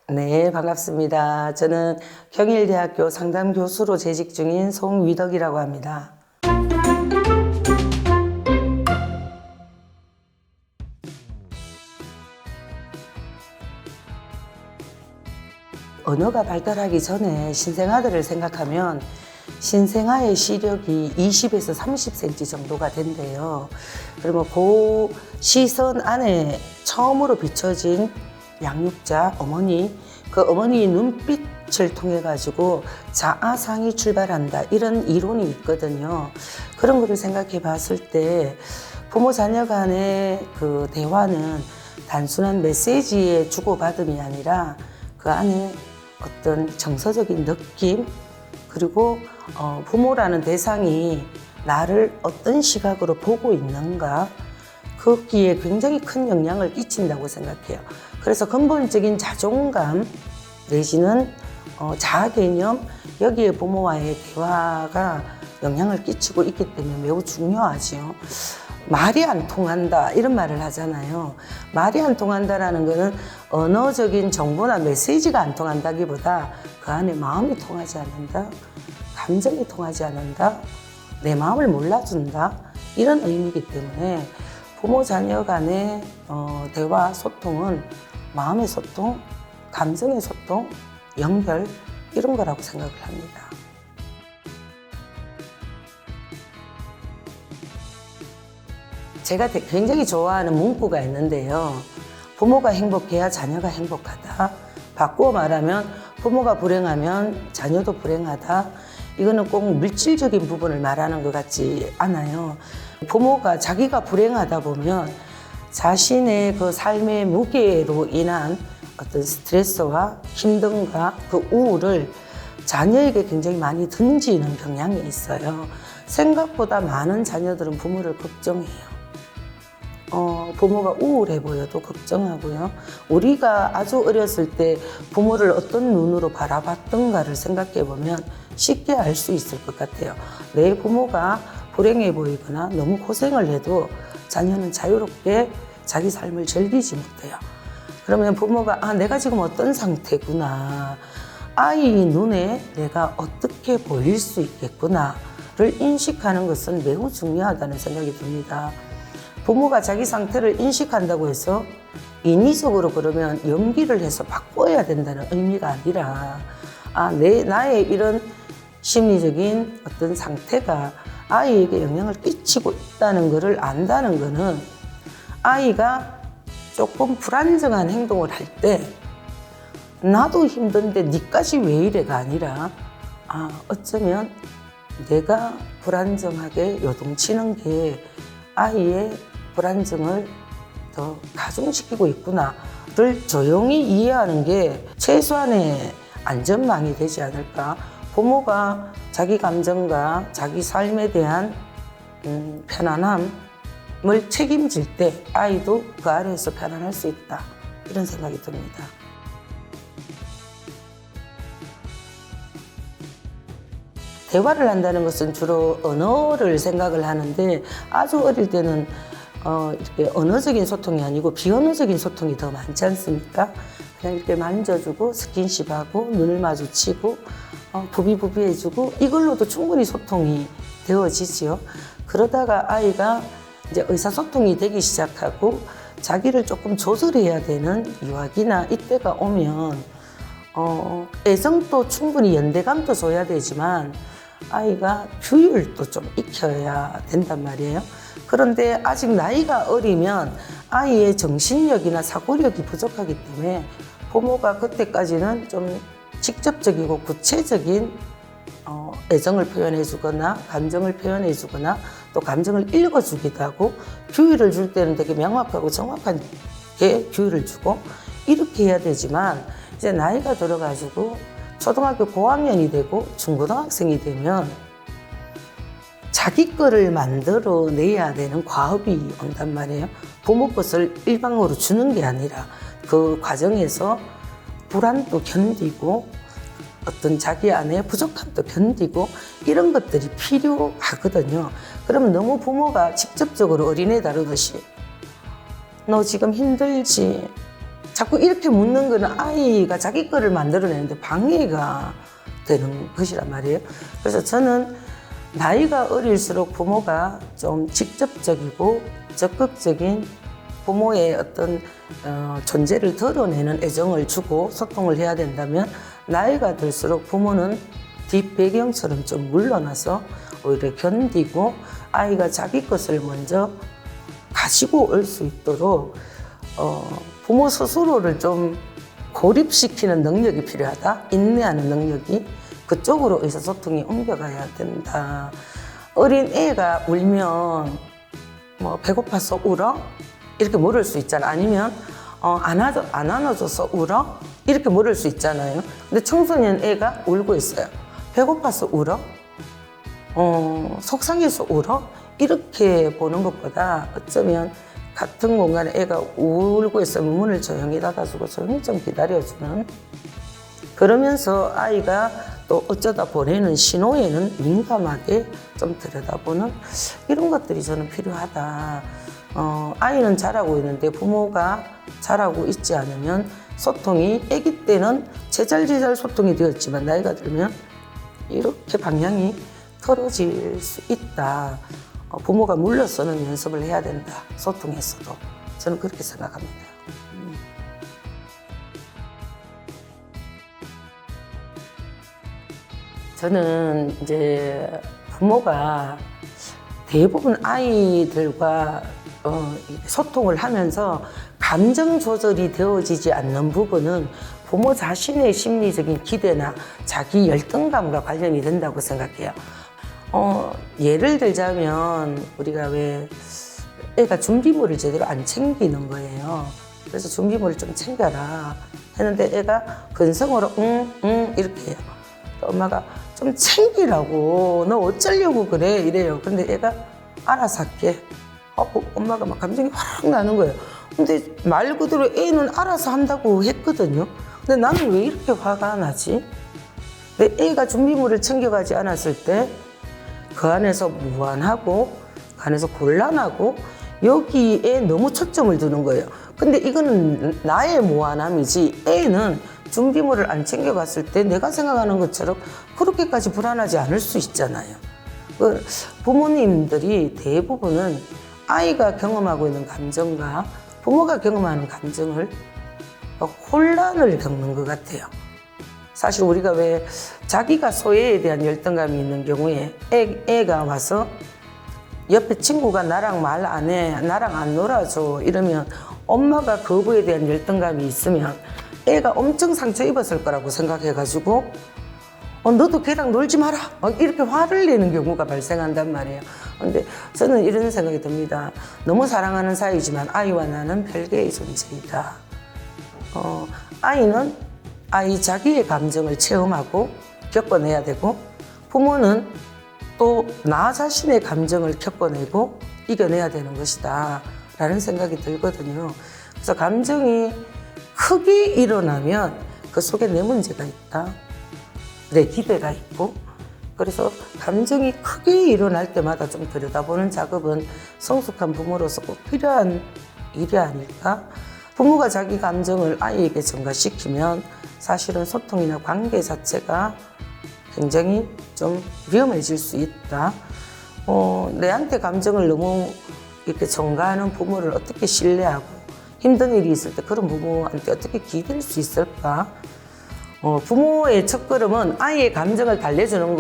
네, 반갑습니다. 저는 경일대학교 상담교수로 재직 중인 송위덕이라고 합니다. 언어가 발달하기 전에 신생아들을 생각하면 신생아의 시력이 20에서 30cm 정도가 된대요. 그러면 그 시선 안에 처음으로 비춰진 양육자, 어머니, 그 어머니의 눈빛을 통해 가지고 자아상이 출발한다, 이런 이론이 있거든요. 그런 거를 생각해 봤을 때 부모 자녀 간의 그 대화는 단순한 메시지의 주고받음이 아니라 그 안에 어떤 정서적인 느낌, 그리고 부모라는 대상이 나를 어떤 시각으로 보고 있는가, 거기에 굉장히 큰 영향을 끼친다고 생각해요. 그래서 근본적인 자존감 내지는 자아 개념, 여기에 부모와의 대화가 영향을 끼치고 있기 때문에 매우 중요하지요. 말이 안 통한다, 이런 말을 하잖아요. 말이 안 통한다라는 거는 언어적인 정보나 메시지가 안 통한다기보다 그 안에 마음이 통하지 않는다, 감정이 통하지 않는다, 내 마음을 몰라준다, 이런 의미이기 때문에 부모 자녀 간의 대화, 소통은 마음의 소통, 감정의 소통, 연결, 이런 거라고 생각을 합니다. 제가 굉장히 좋아하는 문구가 있는데요. 부모가 행복해야 자녀가 행복하다. 바꾸어 말하면 부모가 불행하면 자녀도 불행하다. 이거는 꼭 물질적인 부분을 말하는 것 같지 않아요. 부모가 자기가 불행하다 보면 자신의 그 삶의 무게로 인한 어떤 스트레스와 힘듦과 그 우울을 자녀에게 굉장히 많이 던지는 경향이 있어요. 생각보다 많은 자녀들은 부모를 걱정해요. 부모가 우울해 보여도 걱정하고요. 우리가 아주 어렸을 때 부모를 어떤 눈으로 바라봤던가를 생각해 보면 쉽게 알 수 있을 것 같아요. 내 부모가 불행해 보이거나 너무 고생을 해도 자녀는 자유롭게 자기 삶을 즐기지 못해요. 그러면 부모가 내가 지금 어떤 상태구나, 아이 눈에 내가 어떻게 보일 수 있겠구나를 인식하는 것은 매우 중요하다는 생각이 듭니다. 부모가 자기 상태를 인식한다고 해서 인위적으로 그러면 연기를 해서 바꿔야 된다는 의미가 아니라 나의 이런 심리적인 어떤 상태가 아이에게 영향을 끼치고 있다는 것을 안다는 것은 아이가 조금 불안정한 행동을 할 때 나도 힘든데 니까지 왜 이래가 아니라 어쩌면 내가 불안정하게 요동치는 게 아이의 불안정을 더 가중시키고 있구나를 조용히 이해하는 게 최소한의 안전망이 되지 않을까. 부모가 자기 감정과 자기 삶에 대한 편안함을 책임질 때 아이도 그 아래에서 편안할 수 있다, 이런 생각이 듭니다. 대화를 한다는 것은 주로 언어를 생각을 하는데 아주 어릴 때는 이렇게 언어적인 소통이 아니고 비언어적인 소통이 더 많지 않습니까? 그냥 이렇게 만져주고 스킨십하고 눈을 마주치고 부비부비해주고 이걸로도 충분히 소통이 되어지지요. 그러다가 아이가 이제 의사소통이 되기 시작하고 자기를 조금 조절해야 되는 유아기나 이때가 오면 애정도 충분히 연대감도 줘야 되지만 아이가 규율도 좀 익혀야 된단 말이에요. 그런데 아직 나이가 어리면 아이의 정신력이나 사고력이 부족하기 때문에 부모가 그때까지는 좀 직접적이고 구체적인 애정을 표현해 주거나 감정을 표현해 주거나 또 감정을 읽어 주기도 하고, 규율을 줄 때는 되게 명확하고 정확하게 규율을 주고 이렇게 해야 되지만 이제 나이가 들어가지고 초등학교 고학년이 되고 중고등학생이 되면 자기 거를 만들어 내야 되는 과업이 온단 말이에요. 부모 것을 일방으로 주는 게 아니라 그 과정에서 불안도 견디고 어떤 자기 안에 부족함도 견디고 이런 것들이 필요하거든요. 그러면 너무 부모가 직접적으로 어린애 다루듯이 너 지금 힘들지? 자꾸 이렇게 묻는 거는 아이가 자기 거를 만들어내는데 방해가 되는 것이란 말이에요. 그래서 저는 나이가 어릴수록 부모가 좀 직접적이고 적극적인 부모의 어떤 존재를 드러내는 애정을 주고 소통을 해야 된다면, 나이가 들수록 부모는 뒷배경처럼 좀 물러나서 오히려 견디고 아이가 자기 것을 먼저 가지고 올 수 있도록 부모 스스로를 좀 고립시키는 능력이 필요하다. 인내하는 능력이 그쪽으로 의사소통이 옮겨가야 된다. 어린 애가 울면 뭐 배고파서 울어? 이렇게 물을 수 있잖아. 아니면 안 안아줘서 울어? 이렇게 물을 수 있잖아요. 근데 청소년 애가 울고 있어요. 배고파서 울어? 속상해서 울어? 이렇게 보는 것보다 어쩌면 같은 공간에 애가 울고 있으면 문을 조용히 닫아주고 조용히 좀 기다려주는, 그러면서 아이가 또 어쩌다 보내는 신호에는 민감하게 좀 들여다보는 이런 것들이 저는 필요하다. 아이는 잘하고 있는데 부모가 잘하고 있지 않으면 소통이, 아기 때는 제잘제잘 소통이 되었지만 나이가 들면 이렇게 방향이 틀어질 수 있다. 부모가 물러서는 연습을 해야 된다. 소통에서도. 저는 그렇게 생각합니다. 저는 이제 부모가 대부분 아이들과 소통을 하면서 감정 조절이 되어지지 않는 부분은 부모 자신의 심리적인 기대나 자기 열등감과 관련이 된다고 생각해요. 예를 들자면 우리가 왜 애가 준비물을 제대로 안 챙기는 거예요. 그래서 준비물을 좀 챙겨라 했는데 애가 근성으로 응 이렇게 해요. 엄마가 좀 챙기라고, 너 어쩌려고 그래 이래요. 근데 애가 알아서 할게. 엄마가 막 감정이 확 나는 거예요. 근데 말 그대로 애는 알아서 한다고 했거든요. 근데 나는 왜 이렇게 화가 나지? 내 애가 준비물을 챙겨가지 않았을 때 그 안에서 무안하고 그 안에서 곤란하고 여기에 너무 초점을 두는 거예요. 근데 이거는 나의 무안함이지, 애는 준비물을 안 챙겨갔을 때 내가 생각하는 것처럼 그렇게까지 불안하지 않을 수 있잖아요. 부모님들이 대부분은 아이가 경험하고 있는 감정과 부모가 경험하는 감정을 혼란을 겪는 것 같아요. 사실 우리가 왜 자기가 소외에 대한 열등감이 있는 경우에 애가 와서 옆에 친구가 나랑 말 안 해, 나랑 안 놀아줘 이러면 엄마가 거부에 대한 열등감이 있으면 애가 엄청 상처 입었을 거라고 생각해가지고 너도 걔랑 놀지 마라 이렇게 화를 내는 경우가 발생한단 말이에요. 근데 저는 이런 생각이 듭니다. 너무 사랑하는 사이지만 아이와 나는 별개의 존재이다. 아이는 아이 자기의 감정을 체험하고 겪어내야 되고, 부모는 또 나 자신의 감정을 겪어내고 이겨내야 되는 것이다 라는 생각이 들거든요. 그래서 감정이 크게 일어나면 그 속에 내 문제가 있다, 내 기대가 있고, 그래서 감정이 크게 일어날 때마다 좀 들여다보는 작업은 성숙한 부모로서 꼭 필요한 일이 아닐까. 부모가 자기 감정을 아이에게 전가시키면 사실은 소통이나 관계 자체가 굉장히 좀 위험해질 수 있다. 내한테 감정을 너무 이렇게 전가하는 부모를 어떻게 신뢰하고 힘든 일이 있을 때 그런 부모한테 어떻게 기댈 수 있을까? 부모의 첫걸음은 아이의 감정을 달래주는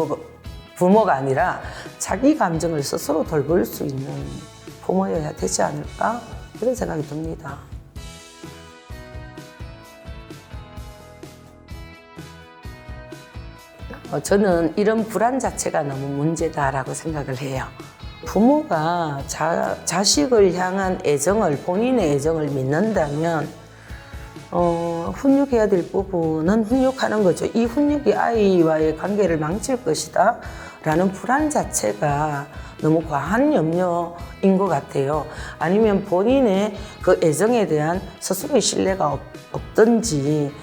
부모가 아니라 자기 감정을 스스로 돌볼 수 있는 부모여야 되지 않을까? 그런 생각이 듭니다. 저는 이런 불안 자체가 너무 문제다라고 생각을 해요. 부모가 자식을 향한 애정을, 본인의 애정을 믿는다면 훈육해야 될 부분은 훈육하는 거죠. 이 훈육이 아이와의 관계를 망칠 것이다 라는 불안 자체가 너무 과한 염려인 것 같아요. 아니면 본인의 그 애정에 대한 스스로의 신뢰가 없든지.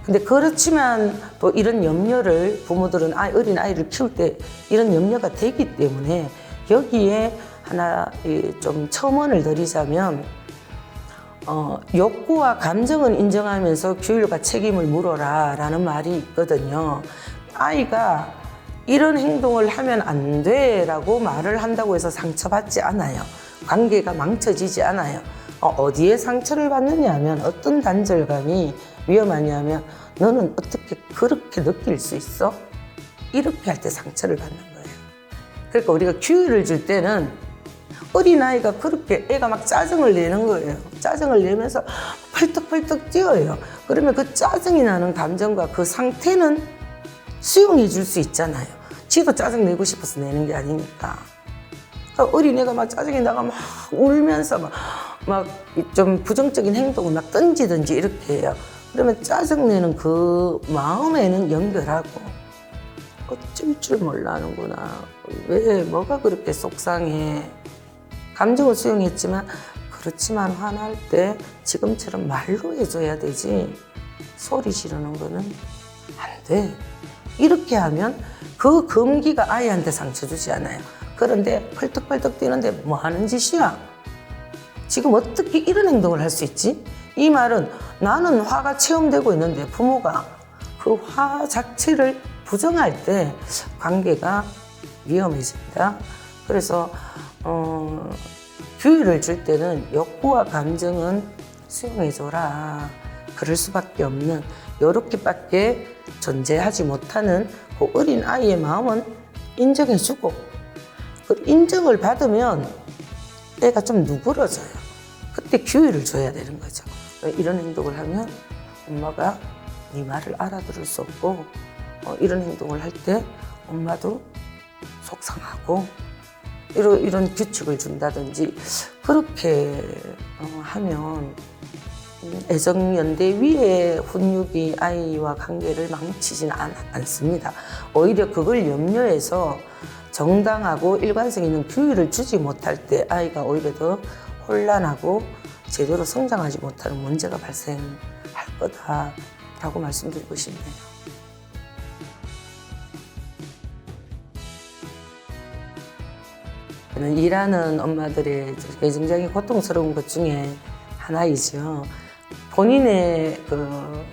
근데 그렇지만 또 이런 염려를 부모들은 어린 아이를 키울 때 이런 염려가 되기 때문에 여기에 하나 좀 첨언을 드리자면 욕구와 감정은 인정하면서 규율과 책임을 물어라 라는 말이 있거든요. 아이가 이런 행동을 하면 안 돼 라고 말을 한다고 해서 상처받지 않아요. 관계가 망쳐지지 않아요. 어디에 상처를 받느냐 하면 어떤 단절감이 위험하냐면 너는 어떻게 그렇게 느낄 수 있어? 이렇게 할 때 상처를 받는 거예요. 그러니까 우리가 규율을 줄 때는 어린아이가 그렇게 애가 막 짜증을 내는 거예요. 짜증을 내면서 펄떡펄떡 뛰어요. 그러면 그 짜증이 나는 감정과 그 상태는 수용해 줄 수 있잖아요. 지도 짜증 내고 싶어서 내는 게 아니니까. 그러니까 어린애가 막 짜증이 나가 막 울면서 막 좀 부정적인 행동을 막 던지든지 이렇게 해요. 그러면 짜증내는 그 마음에는 연결하고 어쩔 줄 몰라 하는구나. 왜 뭐가 그렇게 속상해. 감정을 수용했지만 그렇지만 화날 때 지금처럼 말로 해줘야 되지 소리 지르는 거는 안 돼. 이렇게 하면 그 금기가 아이한테 상처 주지 않아요. 그런데 펄떡펄떡 뛰는데 뭐 하는 짓이야? 지금 어떻게 이런 행동을 할 수 있지? 이 말은 나는 화가 체험되고 있는데 부모가 그 화 자체를 부정할 때 관계가 위험해집니다. 그래서 규율을 줄 때는 욕구와 감정은 수용해줘라. 그럴 수밖에 없는 이렇게밖에 존재하지 못하는 그 어린 아이의 마음은 인정해주고 그 인정을 받으면 애가 좀 누그러져요. 그때 규율을 줘야 되는 거죠. 이런 행동을 하면 엄마가 네 말을 알아들을 수 없고 이런 행동을 할 때 엄마도 속상하고 이런 규칙을 준다든지 그렇게 하면 애정연대 위에 훈육이 아이와 관계를 망치지는 않습니다. 오히려 그걸 염려해서 정당하고 일관성 있는 규율을 주지 못할 때 아이가 오히려 더 혼란하고 제대로 성장하지 못하는 문제가 발생할 거다라고 말씀드리고 싶네요. 저는 일하는 엄마들의 굉장히 고통스러운 것 중에 하나이죠. 본인의 그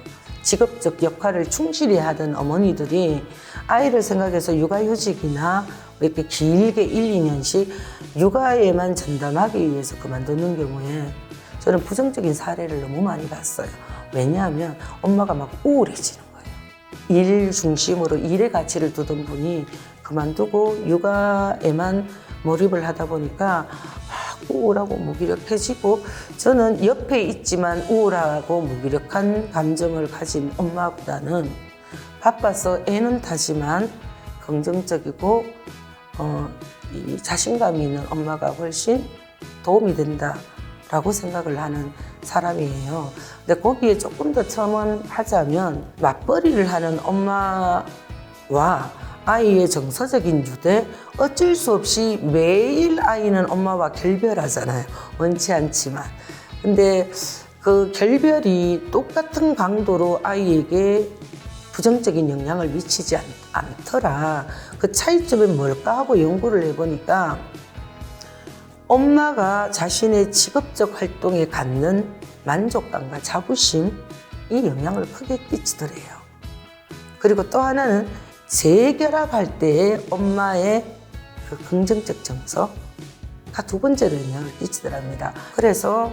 직업적 역할을 충실히 하던 어머니들이 아이를 생각해서 육아휴직이나 이렇게 길게 1, 2년씩 육아에만 전담하기 위해서 그만두는 경우에 저는 부정적인 사례를 너무 많이 봤어요. 왜냐하면 엄마가 막 우울해지는 거예요. 일 중심으로 일의 가치를 두던 분이 그만두고 육아에만 몰입을 하다 보니까 막 우울하고 무기력해지고 저는 옆에 있지만 우울하고 무기력한 감정을 가진 엄마보다는 바빠서 애는 타지만 긍정적이고 이 자신감이 있는 엄마가 훨씬 도움이 된다라고 생각을 하는 사람이에요. 근데 거기에 조금 더 첨언하자면 맞벌이를 하는 엄마와 아이의 정서적인 유대 어쩔 수 없이 매일 아이는 엄마와 결별하잖아요. 원치 않지만. 근데 그 결별이 똑같은 강도로 아이에게 부정적인 영향을 미치지 않더라. 그 차이점이 뭘까 하고 연구를 해보니까 엄마가 자신의 직업적 활동에 갖는 만족감과 자부심이 영향을 크게 끼치더래요. 그리고 또 하나는 재결합할 때의 엄마의 그 긍정적 정서가 두 번째로 영향을 끼치더랍니다. 그래서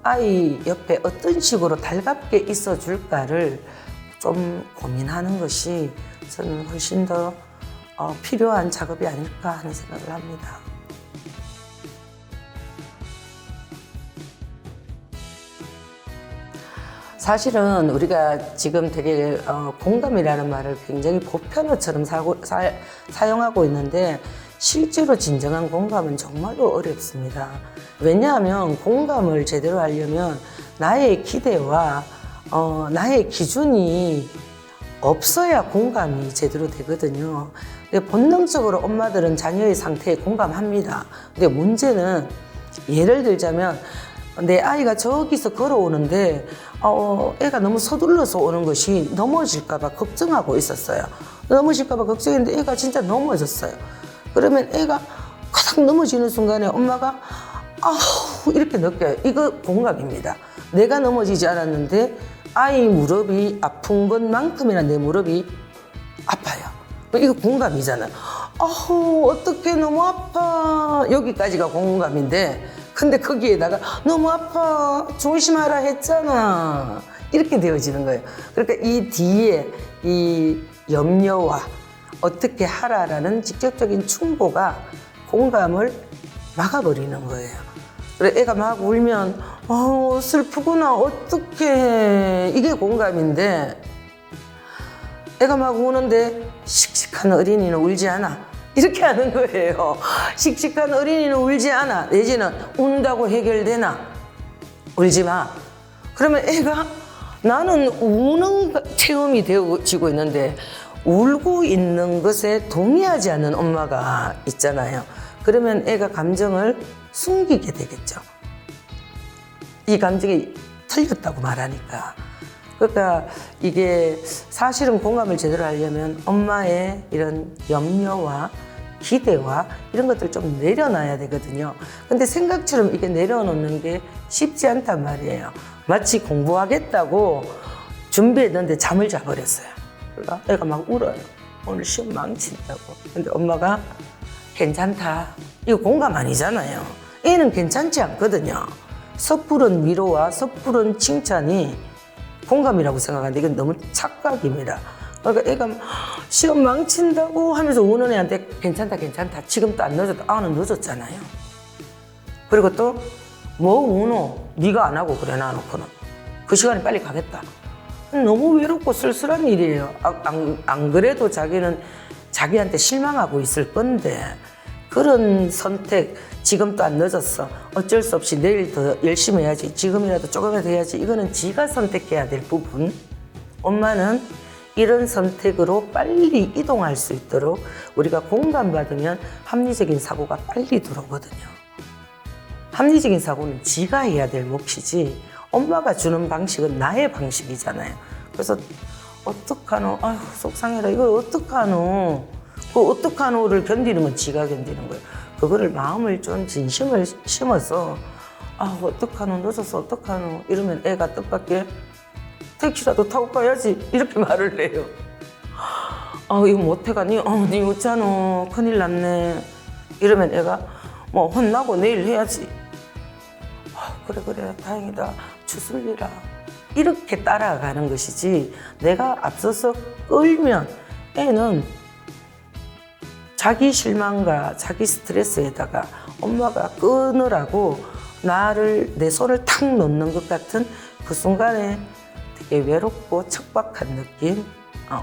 아이 옆에 어떤 식으로 달갑게 있어 줄까를 좀 고민하는 것이 저는 훨씬 더 필요한 작업이 아닐까 하는 생각을 합니다. 사실은 우리가 지금 되게 공감이라는 말을 굉장히 보편어처럼 사용하고 있는데 실제로 진정한 공감은 정말로 어렵습니다. 왜냐하면 공감을 제대로 하려면 나의 기대와 나의 기준이 없어야 공감이 제대로 되거든요. 본능적으로 엄마들은 자녀의 상태에 공감합니다. 근데 문제는 예를 들자면 내 아이가 저기서 걸어오는데 애가 너무 서둘러서 오는 것이 넘어질까 봐 걱정하고 있었어요. 넘어질까 봐 걱정했는데 애가 진짜 넘어졌어요. 그러면 애가 가닥 넘어지는 순간에 엄마가 아우 이렇게 느껴요. 이거 공감입니다. 내가 넘어지지 않았는데 아이 무릎이 아픈 것만큼이나 내 무릎이 아파요. 이거 공감이잖아요. 어떡해, 너무 아파. 여기까지가 공감인데, 근데 거기에다가 너무 아파, 조심하라 했잖아. 이렇게 되어지는 거예요. 그러니까 이 뒤에 이 염려와 어떻게 하라라는 직접적인 충고가 공감을 막아버리는 거예요. 그래, 애가 막 울면 슬프구나, 어떡해. 이게 공감인데, 애가 막 우는데 씩씩한 어린이는 울지 않아. 이렇게 하는 거예요. 씩씩한 어린이는 울지 않아. 내지는 운다고 해결되나? 울지 마. 그러면 애가 나는 우는 체험이 되어지고 있는데 울고 있는 것에 동의하지 않는 엄마가 있잖아요. 그러면 애가 감정을 숨기게 되겠죠. 이 감정이 틀렸다고 말하니까. 그러니까 이게 사실은 공감을 제대로 하려면 엄마의 이런 염려와 기대와 이런 것들을 좀 내려놔야 되거든요. 근데 생각처럼 이게 내려놓는 게 쉽지 않단 말이에요. 마치 공부하겠다고 준비했는데 잠을 자버렸어요. 그러니까 애가 막 울어요. 오늘 시험 망친다고. 근데 엄마가 괜찮다. 이거 공감 아니잖아요. 애는 괜찮지 않거든요. 섣부른 위로와 섣부른 칭찬이 공감이라고 생각하는데 이건 너무 착각입니다. 그러니까 애가 시험 망친다고 하면서 우는 애한테 괜찮다 괜찮다 지금도 안 늦었다. 아는 늦었잖아요. 그리고 또 뭐 우노 네가 안 하고 그래 놔놓고는 그 시간에 빨리 가겠다. 너무 외롭고 쓸쓸한 일이에요. 안 그래도 자기는 자기한테 실망하고 있을 건데 그런 선택, 지금도 안 늦었어. 어쩔 수 없이 내일 더 열심히 해야지. 지금이라도 조금이라도 해야지. 이거는 지가 선택해야 될 부분. 엄마는 이런 선택으로 빨리 이동할 수 있도록 우리가 공감받으면 합리적인 사고가 빨리 들어오거든요. 합리적인 사고는 지가 해야 될 몫이지 엄마가 주는 방식은 나의 방식이잖아요. 그래서 어떡하노? 아휴 속상해라. 이걸 어떡하노? 그 어떡하노를 견디는 건 지가 견디는 거예요. 그거를 마음을 좀 진심을 심어서 어떡하노 늦어서 어떡하노 이러면 애가 뜻밖의 택시라도 타고 가야지 이렇게 말을 해요. 이거 못해가니? 니 웃잖아. 큰일 났네. 이러면 애가 뭐 혼나고 내일 해야지. 그래 다행이다. 주술리라. 이렇게 따라가는 것이지 내가 앞서서 끌면 애는 자기 실망과 자기 스트레스에다가 엄마가 끊으라고 내 손을 탁 놓는 것 같은 그 순간에 되게 외롭고 척박한 느낌.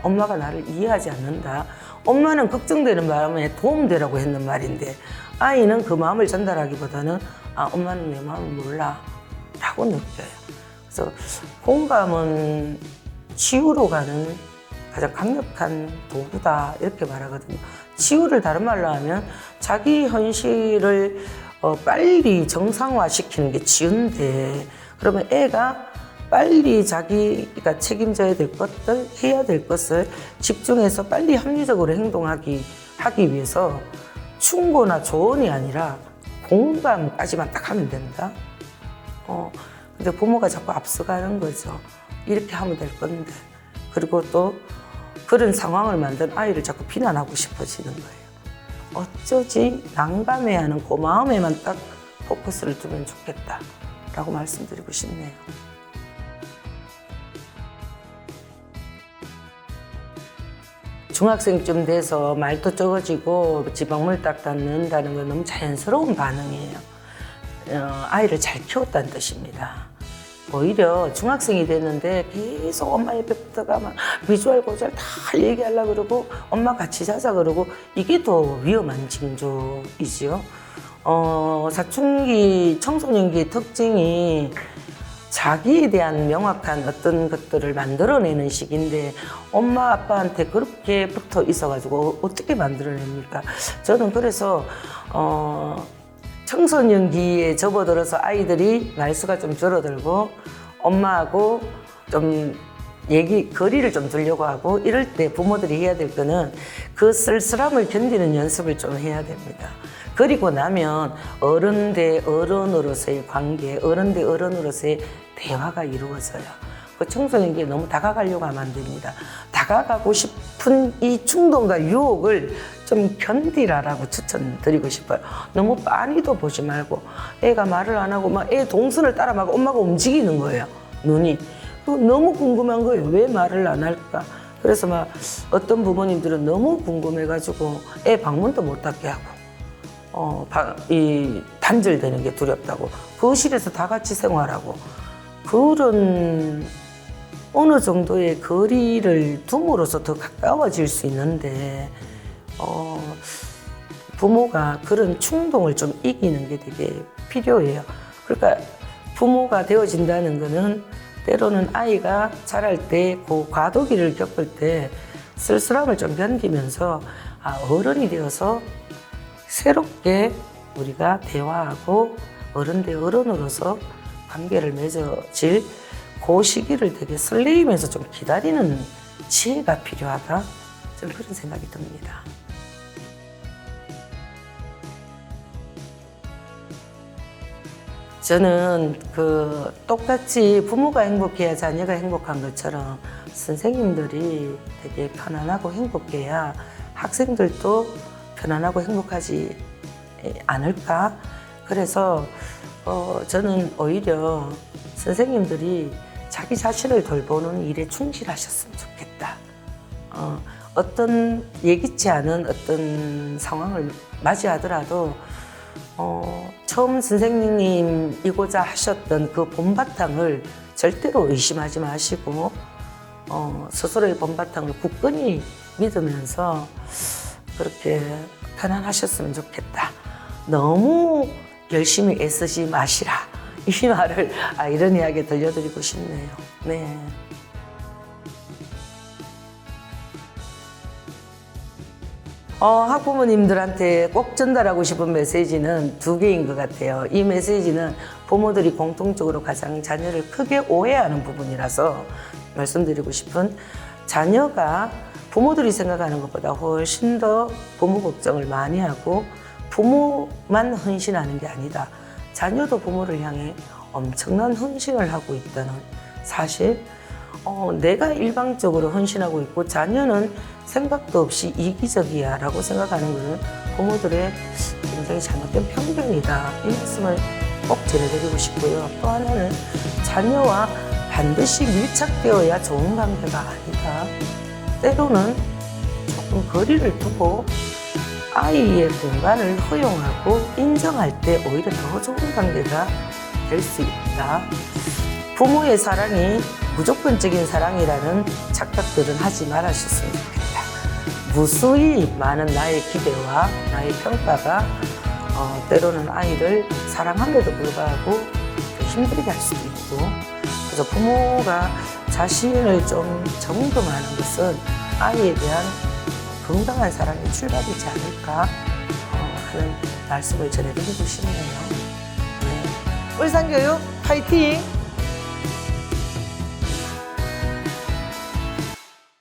엄마가 나를 이해하지 않는다. 엄마는 걱정되는 마음에 도움되라고 했는 말인데 아이는 그 마음을 전달하기보다는 엄마는 내 마음을 몰라 라고 느껴요. 그래서 공감은 치유로 가는 가장 강력한 도구다 이렇게 말하거든요. 치유를 다른 말로 하면 자기 현실을 빨리 정상화시키는 게 치유인데 그러면 애가 빨리 자기가 책임져야 될 것들, 해야 될 것을 집중해서 빨리 합리적으로 하기 위해서 충고나 조언이 아니라 공감까지만 딱 하면 된다. 근데 부모가 자꾸 앞서가는 거죠. 이렇게 하면 될 건데. 그리고 또 그런 상황을 만든 아이를 자꾸 비난하고 싶어지는 거예요. 어쩌지 난감해하는 그 마음에만 딱 포커스를 두면 좋겠다라고 말씀드리고 싶네요. 중학생쯤 돼서 말도 적어지고 지방물 딱 닿는다는 건 너무 자연스러운 반응이에요. 아이를 잘 키웠다는 뜻입니다. 오히려 중학생이 됐는데 계속 엄마 옆에 붙어가 막 비주얼 고주얼 다 얘기하려고 그러고 엄마 같이 자자 그러고 이게 더 위험한 징조이지요. 사춘기 청소년기의 특징이 자기에 대한 명확한 어떤 것들을 만들어내는 시기인데 엄마 아빠한테 그렇게 붙어 있어가지고 어떻게 만들어냅니까? 저는 그래서 청소년기에 접어들어서 아이들이 말수가 좀 줄어들고 엄마하고 좀 거리를 좀 두려고 하고 이럴 때 부모들이 해야 될 거는 그 쓸쓸함을 견디는 연습을 좀 해야 됩니다. 그리고 나면 어른 대 어른으로서의 관계, 어른 대 어른으로서의 대화가 이루어져요. 그 청소년기에 너무 다가가려고 하면 안 됩니다. 다가가고 싶은 이 충동과 유혹을 좀 견디라라고 추천드리고 싶어요. 너무 빤히도 보지 말고 애가 말을 안 하고 막 애 동선을 따라 막 엄마가 움직이는 거예요. 눈이. 너무 궁금한 거예요. 왜 말을 안 할까? 그래서 막 어떤 부모님들은 너무 궁금해가지고 애 방문도 못 닫게 하고 이 단절되는 게 두렵다고 거실에서 다 같이 생활하고 그런 어느 정도의 거리를 둠으로써 더 가까워질 수 있는데 부모가 그런 충동을 좀 이기는 게 되게 필요해요. 그러니까 부모가 되어진다는 거는 때로는 아이가 자랄 때 그 과도기를 겪을 때 쓸쓸함을 좀 견디면서 어른이 되어서 새롭게 우리가 대화하고 어른 대 어른으로서 관계를 맺어질 그 시기를 되게 설레이면서 좀 기다리는 지혜가 필요하다. 저는 그런 생각이 듭니다. 저는 똑같이 부모가 행복해야 자녀가 행복한 것처럼 선생님들이 되게 편안하고 행복해야 학생들도 편안하고 행복하지 않을까? 그래서 저는 오히려 선생님들이 자기 자신을 돌보는 일에 충실하셨으면 좋겠다. 어떤 예기치 않은 어떤 상황을 맞이하더라도 처음 선생님이고자 하셨던 그 본바탕을 절대로 의심하지 마시고 스스로의 본바탕을 굳건히 믿으면서 그렇게 편안하셨으면 좋겠다. 너무 열심히 애쓰지 마시라. 이 말을 아이러니하게 들려드리고 싶네요. 네. 학부모님들한테 꼭 전달하고 싶은 메시지는 두 개인 것 같아요. 이 메시지는 부모들이 공통적으로 가장 자녀를 크게 오해하는 부분이라서 말씀드리고 싶은 자녀가 부모들이 생각하는 것보다 훨씬 더 부모 걱정을 많이 하고 부모만 헌신하는 게 아니다. 자녀도 부모를 향해 엄청난 헌신을 하고 있다는 사실. 내가 일방적으로 헌신하고 있고 자녀는 생각도 없이 이기적이야 라고 생각하는 것은 부모들의 굉장히 잘못된 편견이다. 이 말씀을 꼭 전해드리고 싶고요. 또 하나는 자녀와 반드시 밀착되어야 좋은 관계가 아니다. 때로는 조금 거리를 두고 아이의 공간을 허용하고 인정할 때 오히려 더 좋은 관계가 될 수 있다. 부모의 사랑이 무조건적인 사랑이라는 착각들은 하지 말아주셨으면 좋겠다. 무수히 많은 나의 기대와 나의 평가가 때로는 아이를 사랑함에도 불구하고 힘들게 할 수도 있고, 그래서 부모가 자신을 좀 점검하는 것은 아이에 대한 건강한 사랑의 출발이지 않을까 하는 말씀을 전해드리고 싶네요. 네. 울산교육 파이팅!